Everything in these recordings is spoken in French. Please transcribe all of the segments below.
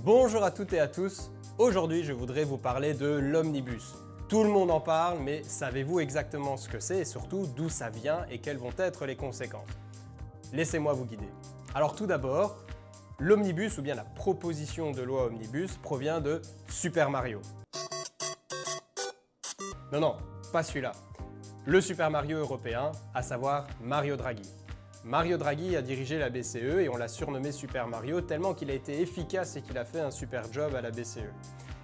Bonjour à toutes et à tous, aujourd'hui je voudrais vous parler de l'omnibus. Tout le monde en parle, mais savez-vous exactement ce que c'est et surtout d'où ça vient et quelles vont être les conséquences? Laissez-moi vous guider. Alors tout d'abord, l'omnibus ou bien la proposition de loi omnibus provient de Super Mario. Non, pas celui-là. Le Super Mario européen, à savoir Mario Draghi. Mario Draghi a dirigé la BCE et on l'a surnommé Super Mario tellement qu'il a été efficace et qu'il a fait un super job à la BCE.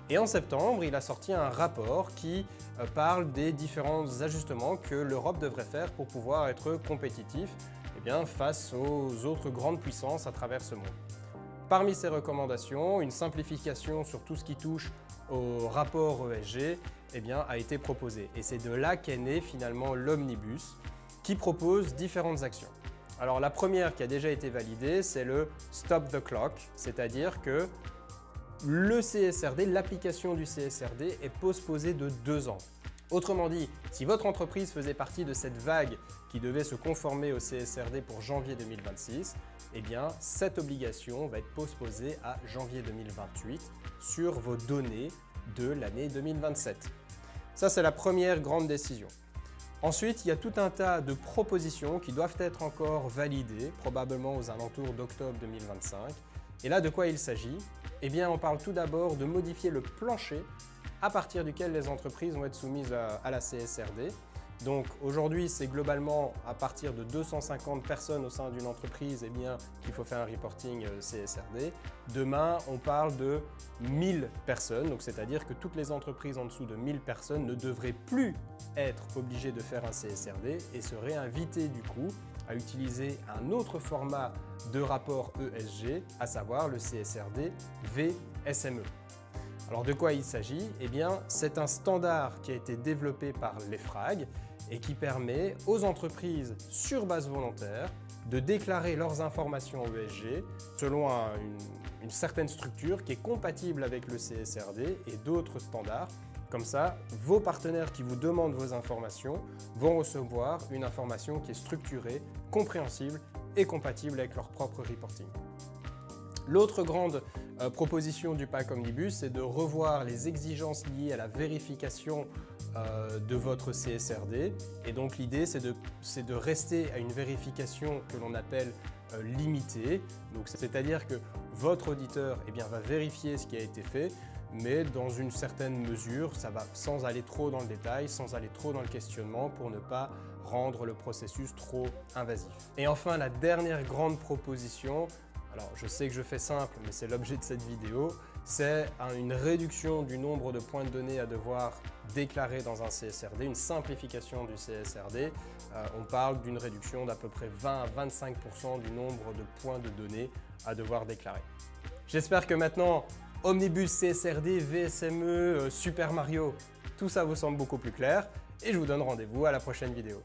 Et en septembre, il a sorti un rapport qui parle des différents ajustements que l'Europe devrait faire pour pouvoir être compétitif face aux autres grandes puissances à travers ce monde. Parmi ces recommandations, une simplification sur tout ce qui touche au rapport ESG a été proposée. Et c'est de là qu'est né finalement l'omnibus qui propose différentes actions. Alors la première qui a déjà été validée, c'est le Stop the Clock, c'est-à-dire que le CSRD, l'application du CSRD est postposée de 2 ans. Autrement dit, si votre entreprise faisait partie de cette vague qui devait se conformer au CSRD pour janvier 2026, cette obligation va être postposée à janvier 2028 sur vos données de l'année 2027. Ça, c'est la première grande décision. Ensuite, il y a tout un tas de propositions qui doivent être encore validées, probablement aux alentours d'octobre 2025. Et là, de quoi il s'agit? On parle tout d'abord de modifier le plancher à partir duquel les entreprises vont être soumises à la CSRD. Donc aujourd'hui, c'est globalement à partir de 250 personnes au sein d'une entreprise qu'il faut faire un reporting CSRD. Demain, on parle de 1000 personnes, donc c'est-à-dire que toutes les entreprises en dessous de 1000 personnes ne devraient plus être obligées de faire un CSRD et seraient invitées du coup à utiliser un autre format de rapport ESG, à savoir le CSRD VSME. Alors de quoi il s'agit? C'est un standard qui a été développé par l'EFRAG et qui permet aux entreprises sur base volontaire de déclarer leurs informations ESG selon une certaine structure qui est compatible avec le CSRD et d'autres standards. Comme ça, vos partenaires qui vous demandent vos informations vont recevoir une information qui est structurée, compréhensible et compatible avec leur propre reporting. L'autre grande proposition du pack Omnibus, c'est de revoir les exigences liées à la vérification de votre CSRD. Et donc l'idée, c'est de rester à une vérification que l'on appelle limitée. Donc c'est-à-dire que votre auditeur va vérifier ce qui a été fait, mais dans une certaine mesure, ça va sans aller trop dans le détail, sans aller trop dans le questionnement pour ne pas rendre le processus trop invasif. Et enfin, la dernière grande proposition, alors je sais que je fais simple, mais c'est l'objet de cette vidéo, c'est une réduction du nombre de points de données à devoir déclarer dans un CSRD, une simplification du CSRD. On parle d'une réduction d'à peu près 20 à 25% du nombre de points de données à devoir déclarer. J'espère que maintenant, Omnibus, CSRD, VSME, Super Mario, tout ça vous semble beaucoup plus clair et je vous donne rendez-vous à la prochaine vidéo.